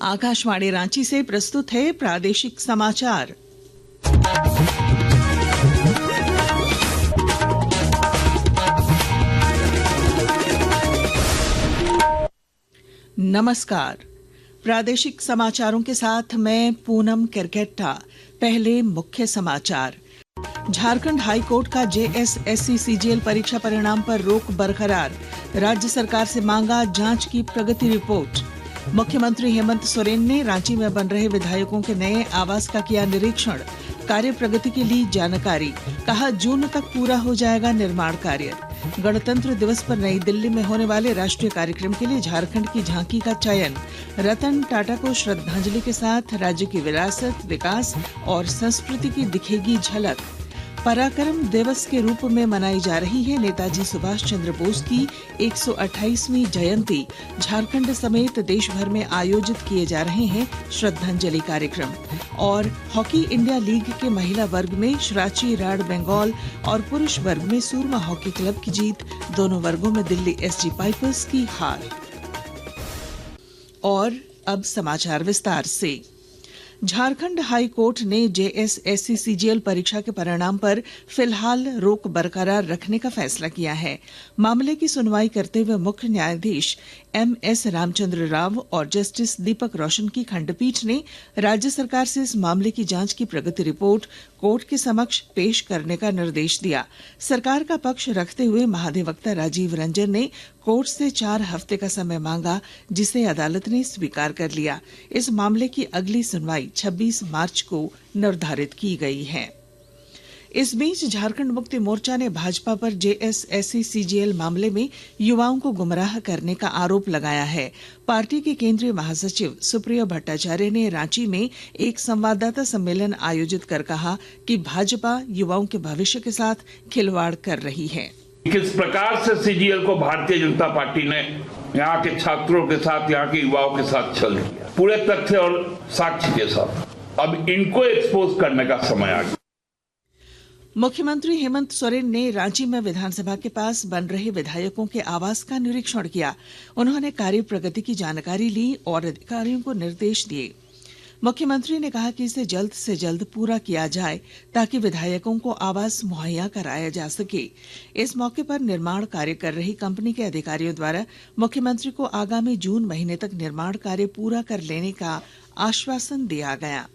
आकाशवाणी रांची से प्रस्तुत है प्रादेशिक समाचार। नमस्कार, प्रादेशिक समाचारों के साथ मैं पूनम किरकेट्टा। पहले मुख्य समाचार। झारखंड हाई कोर्ट का जेएसएससी सीजीएल परीक्षा परिणाम पर रोक बरकरार। राज्य सरकार से मांगा जांच की प्रगति रिपोर्ट। मुख्यमंत्री हेमंत सोरेन ने रांची में बन रहे विधायकों के नए आवास का किया निरीक्षण। कार्य प्रगति की ली जानकारी। कहा जून तक पूरा हो जाएगा निर्माण कार्य। गणतंत्र दिवस पर नई दिल्ली में होने वाले राष्ट्रीय कार्यक्रम के लिए झारखंड की झांकी का चयन। रतन टाटा को श्रद्धांजलि के साथ राज्य की विरासत, विकास और संस्कृति की दिखेगी झलक। पराक्रम दिवस के रूप में मनाई जा रही है नेताजी सुभाष चंद्र बोस की 128वीं जयंती। झारखंड समेत देश भर में आयोजित किए जा रहे हैं श्रद्धांजलि कार्यक्रम। और हॉकी इंडिया लीग के महिला वर्ग में शराची राड़ बंगाल और पुरुष वर्ग में सूरमा हॉकी क्लब की जीत। दोनों वर्गों में दिल्ली एसजी पाइपर्स की हार। और अब समाचार विस्तार से। झारखंड हाई कोर्ट ने जेएसएससी सीजीएल परीक्षा के परिणाम पर फिलहाल रोक बरकरार रखने का फैसला किया है। मामले की सुनवाई करते हुए मुख्य न्यायाधीश एमएस रामचंद्र राव और जस्टिस दीपक रोशन की खंडपीठ ने राज्य सरकार से इस मामले की जांच की प्रगति रिपोर्ट कोर्ट के समक्ष पेश करने का निर्देश दिया। सरकार का पक्ष रखते हुए महाधिवक्ता राजीव रंजन ने कोर्ट से 4 हफ्ते का समय मांगा, जिसे अदालत ने स्वीकार कर लिया। इस मामले की अगली सुनवाई 26 मार्च को निर्धारित की गई है। इस बीच झारखंड मुक्ति मोर्चा ने भाजपा पर जेएसएससी सीजीएल मामले में युवाओं को गुमराह करने का आरोप लगाया है। पार्टी के केंद्रीय महासचिव सुप्रिया भट्टाचार्य ने रांची में एक संवाददाता सम्मेलन आयोजित कर कहा कि भाजपा युवाओं के भविष्य के साथ खिलवाड़ कर रही है। किस प्रकार से सीजीएल को भारतीय जनता पार्टी ने यहाँ के छात्रों के साथ, यहाँ के युवाओं के साथ छल किया, पूरे तथ्य और साक्ष्य के साथ। अब इनको एक्सपोज करने का समय आ गया। मुख्यमंत्री हेमंत सोरेन ने रांची में विधानसभा के पास बन रहे विधायकों के आवास का निरीक्षण किया। उन्होंने कार्य प्रगति की जानकारी ली और अधिकारियों को निर्देश दिए। मुख्यमंत्री ने कहा कि इसे जल्द से जल्द पूरा किया जाए ताकि विधायकों को आवास मुहैया कराया जा सके। इस मौके पर निर्माण कार्य कर रही कंपनी के अधिकारियों द्वारा मुख्यमंत्री को आगामी जून महीने तक निर्माण कार्य पूरा कर लेने का आश्वासन दिया गया।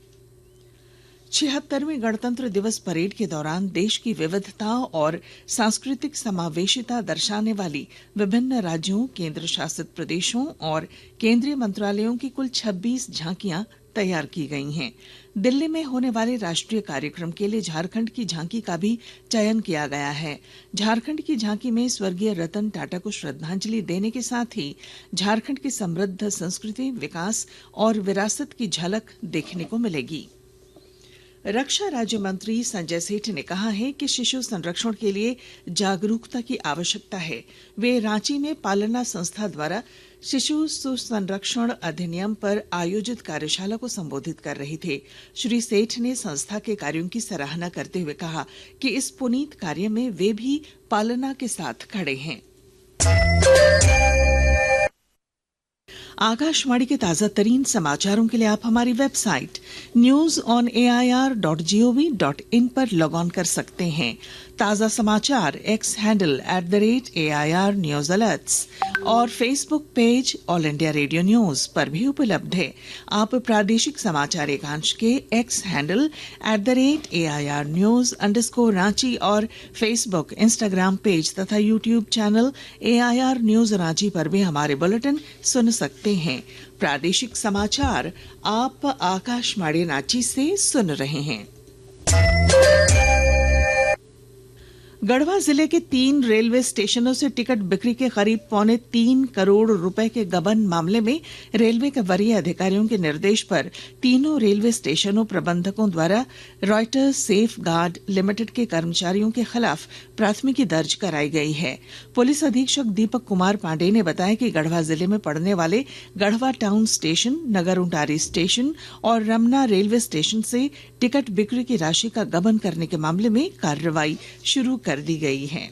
76वें गणतंत्र दिवस परेड के दौरान देश की विविधता और सांस्कृतिक समावेशिता दर्शाने वाली विभिन्न राज्यों, केंद्र शासित प्रदेशों और केंद्रीय मंत्रालयों की कुल 26 झांकियां तैयार की गई हैं। दिल्ली में होने वाले राष्ट्रीय कार्यक्रम के लिए झारखंड की झांकी का भी चयन किया गया है। झारखंड की झांकी में स्वर्गीय रतन टाटा को श्रद्धांजलि देने के साथ ही झारखंड की समृद्ध संस्कृति, विकास और विरासत की झलक देखने को मिलेगी। रक्षा राज्य मंत्री संजय सेठ ने कहा है कि शिशु संरक्षण के लिए जागरूकता की आवश्यकता है। वे रांची में पालना संस्था द्वारा शिशु सुसंरक्षण अधिनियम पर आयोजित कार्यशाला को संबोधित कर रहे थे। श्री सेठ ने संस्था के कार्यों की सराहना करते हुए कहा कि इस पुनीत कार्य में वे भी पालना के साथ खड़े हैं। आकाशवाणी के ताजा तरीन समाचारों के लिए आप हमारी वेबसाइट news.air.gov.in पर लॉग ऑन कर सकते हैं। ताजा समाचार X handle @AIR news alerts और Facebook page All India Radio news पर भी उपलब्ध है। आप प्रादेशिक समाचार एकांश के एक्स हैंडल @AIR न्यूज _ और फेसबुक, इंस्टाग्राम पेज तथा YouTube channel AIR news Ranchi पर भी हमारे बुलेटिन सुन सकते हैं। प्रादेशिक समाचार आप आकाशवाणी रांची से सुन रहे हैं। गढ़वा जिले के 3 रेलवे स्टेशनों से टिकट बिक्री के करीब 3.25 करोड़ रुपए के गबन मामले में रेलवे के वरीय अधिकारियों के निर्देश पर तीनों रेलवे स्टेशनों प्रबंधकों द्वारा रॉयटर्स सेफ गार्ड लिमिटेड के कर्मचारियों के खिलाफ प्राथमिकी दर्ज कराई गई है। पुलिस अधीक्षक दीपक कुमार पांडे ने बताया कि गढ़वा जिले में पड़ने वाले गढ़वा टाउन स्टेशन, नगर उंटारी स्टेशन और रमना रेलवे स्टेशन से टिकट बिक्री की राशि का गबन करने के मामले में कार्रवाई शुरू कर दी गई है।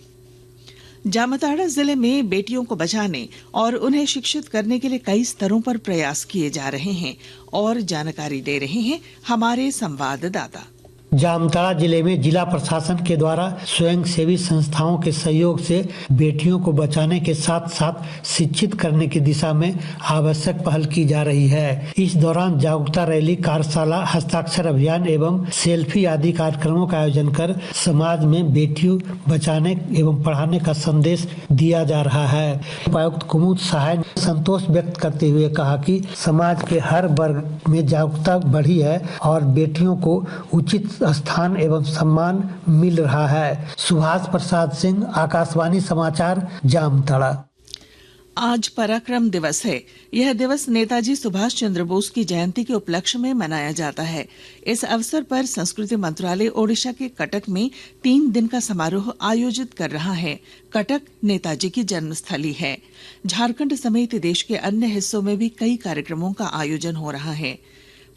जामताड़ा जिले में बेटियों को बचाने और उन्हें शिक्षित करने के लिए कई स्तरों पर प्रयास किए जा रहे हैं और जानकारी दे रहे हैं हमारे संवाददाता। जामताड़ा जिले में जिला प्रशासन के द्वारा स्वयंसेवी संस्थाओं के सहयोग से बेटियों को बचाने के साथ साथ शिक्षित करने की दिशा में आवश्यक पहल की जा रही है। इस दौरान जागरूकता रैली, कार्यशाला, हस्ताक्षर अभियान एवं सेल्फी आदि कार्यक्रमों का आयोजन कर समाज में बेटियों बचाने एवं पढ़ाने का संदेश दिया जा रहा है। उपायुक्त कुमुद सहाय ने संतोष व्यक्त करते हुए कहा कि समाज के हर वर्ग में जागरूकता बढ़ी है और बेटियों को उचित स्थान एवं सम्मान मिल रहा है। सुभाष प्रसाद सिंह, आकाशवाणी समाचार, जामताड़ा। आज पराक्रम दिवस है। यह दिवस नेताजी सुभाष चंद्र बोस की जयंती के उपलक्ष्य में मनाया जाता है। इस अवसर पर संस्कृति मंत्रालय ओडिशा के कटक में 3 दिन का समारोह आयोजित कर रहा है। कटक नेताजी की जन्मस्थली है। झारखंड समेत देश के अन्य हिस्सों में भी कई कार्यक्रमों का आयोजन हो रहा है।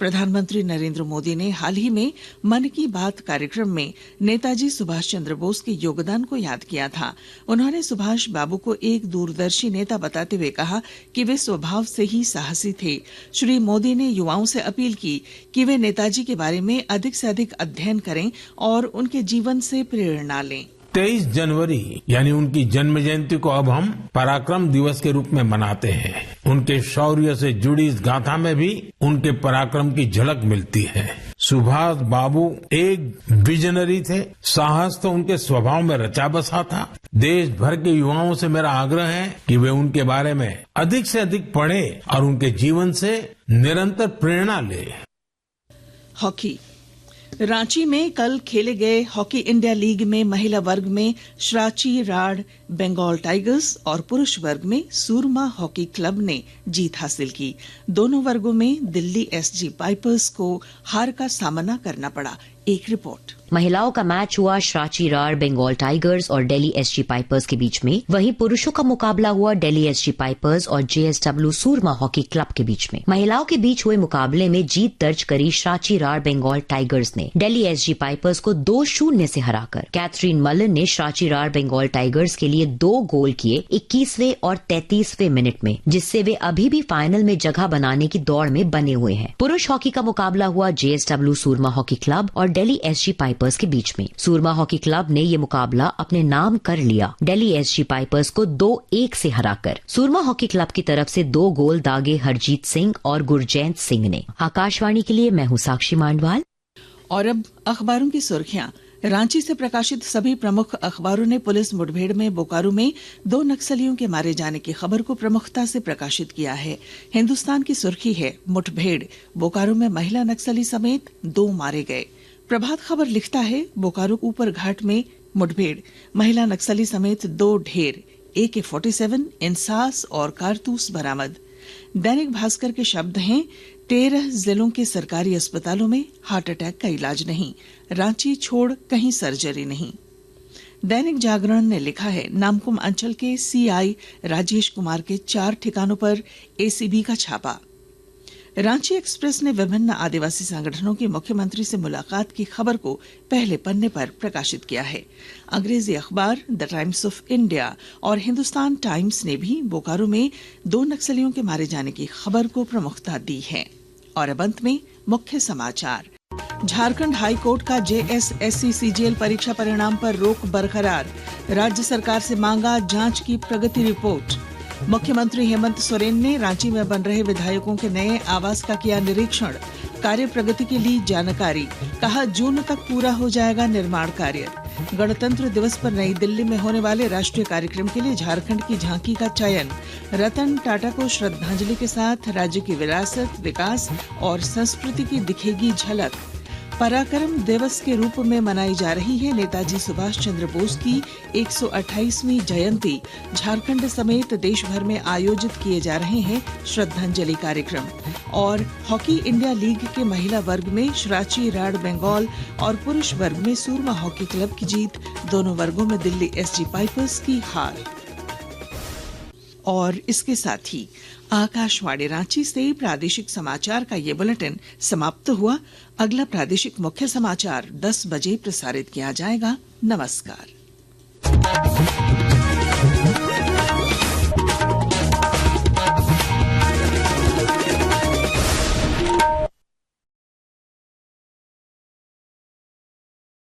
प्रधानमंत्री नरेंद्र मोदी ने हाल ही में मन की बात कार्यक्रम में नेताजी सुभाष चंद्र बोस के योगदान को याद किया था। उन्होंने सुभाष बाबू को एक दूरदर्शी नेता बताते हुए कहा कि वे स्वभाव से ही साहसी थे। श्री मोदी ने युवाओं से अपील की कि वे नेताजी के बारे में अधिक से अधिक अध्ययन करें और उनके जीवन से प्रेरणा लें। 23 जनवरी यानी उनकी जन्म जयंती को अब हम पराक्रम दिवस के रूप में मनाते हैं। उनके शौर्य से जुड़ी इस गाथा में भी उनके पराक्रम की झलक मिलती है। सुभाष बाबू एक विजनरी थे। साहस तो उनके स्वभाव में रचा बसा था। देश भर के युवाओं से मेरा आग्रह है कि वे उनके बारे में अधिक से अधिक पढ़ें और उनके जीवन से निरंतर प्रेरणा लें। हॉकी। रांची में कल खेले गए हॉकी इंडिया लीग में महिला वर्ग में श्राची राड बंगाल टाइगर्स और पुरुष वर्ग में सूरमा हॉकी क्लब ने जीत हासिल की। दोनों वर्गों में दिल्ली एसजी पाइपर्स को हार का सामना करना पड़ा। एक रिपोर्ट। महिलाओं का मैच हुआ श्राची राड बंगाल टाइगर्स और दिल्ली एसजी पाइपर्स के बीच में। वहीं पुरुषों का मुकाबला हुआ दिल्ली एसजी पाइपर्स और जेएसडब्ल्यू सूरमा हॉकी क्लब के बीच में। महिलाओं के बीच हुए मुकाबले में जीत दर्ज करी श्राची राड बंगाल टाइगर्स ने दिल्ली एसजी पाइपर्स को 2-0 से हराकर। कैथरीन मलन ने श्राची राड बंगाल टाइगर्स के लिए 2 गोल किए 21वें और 33वें मिनट में, जिससे वे अभी भी फाइनल में जगह बनाने की दौड़ में बने हुए हैं। पुरुष हॉकी का मुकाबला हुआ जेएसडब्ल्यू सूरमा हॉकी क्लब और दिल्ली एसजी पाइपर्स के बीच में। सूरमा हॉकी क्लब ने ये मुकाबला अपने नाम कर लिया। दिल्ली एसजी पाइपर्स को 2-1 से हराकर। सूरमा हॉकी क्लब की तरफ से 2 गोल दागे हरजीत सिंह और गुरजैंत सिंह ने। आकाशवाणी के लिए मैं हूं साक्षी मांडवाल। और अब अखबारों की सुर्खियां। रांची से प्रकाशित सभी प्रमुख अखबारों ने पुलिस मुठभेड़ में बोकारो में 2 नक्सलियों के मारे जाने की खबर को प्रमुखता से प्रकाशित किया है। हिंदुस्तान की सुर्खी है, मुठभेड़, बोकारो में महिला नक्सली समेत 2 मारे गए। प्रभात खबर लिखता है, बोकारो ऊपर घाट में मुठभेड़, महिला नक्सली समेत 2 ढेर, AK-47, इंसास और कारतूस बरामद। दैनिक भास्कर के शब्द हैं, 13 जिलों के सरकारी अस्पतालों में हार्ट अटैक का इलाज नहीं, रांची छोड़ कहीं सर्जरी नहीं। दैनिक जागरण ने लिखा है, नामकुम अंचल के CI राजेश कुमार के 4 ठिकानों पर ACB का छापा। रांची एक्सप्रेस ने विभिन्न आदिवासी संगठनों की मुख्यमंत्री से मुलाकात की खबर को पहले पन्ने पर प्रकाशित किया है। अंग्रेजी अखबार द टाइम्स ऑफ इंडिया और हिंदुस्तान टाइम्स ने भी बोकारो में 2 नक्सलियों के मारे जाने की खबर को प्रमुखता दी है। और अब अंत में मुख्य समाचार। झारखंड हाई कोर्ट का JSSC CGL परीक्षा परिणाम पर रोक बरकरार। राज्य सरकार से मांगा जांच की प्रगति रिपोर्ट। मुख्यमंत्री हेमंत सोरेन ने रांची में बन रहे विधायकों के नए आवास का किया निरीक्षण। कार्य प्रगति की ली जानकारी। कहा, जून तक पूरा हो जाएगा निर्माण कार्य। गणतंत्र दिवस पर नई दिल्ली में होने वाले राष्ट्रीय कार्यक्रम के लिए झारखंड की झांकी का चयन। रतन टाटा को श्रद्धांजलि के साथ राज्य की विरासत, विकास और संस्कृति की दिखेगी झलक। पराक्रम दिवस के रूप में मनाई जा रही है नेताजी सुभाष चंद्र बोस की 128वीं जयंती। झारखंड समेत देश भर में आयोजित किए जा रहे हैं श्रद्धांजलि कार्यक्रम। और हॉकी इंडिया लीग के महिला वर्ग में श्राची राड बंगाल और पुरुष वर्ग में सूरमा हॉकी क्लब की जीत। दोनों वर्गों में दिल्ली एसजी पाइपर्स की हार। और इसके साथ ही आकाशवाणी रांची से प्रादेशिक समाचार का ये बुलेटिन समाप्त हुआ। अगला प्रादेशिक मुख्य समाचार 10 बजे प्रसारित किया जाएगा। नमस्कार।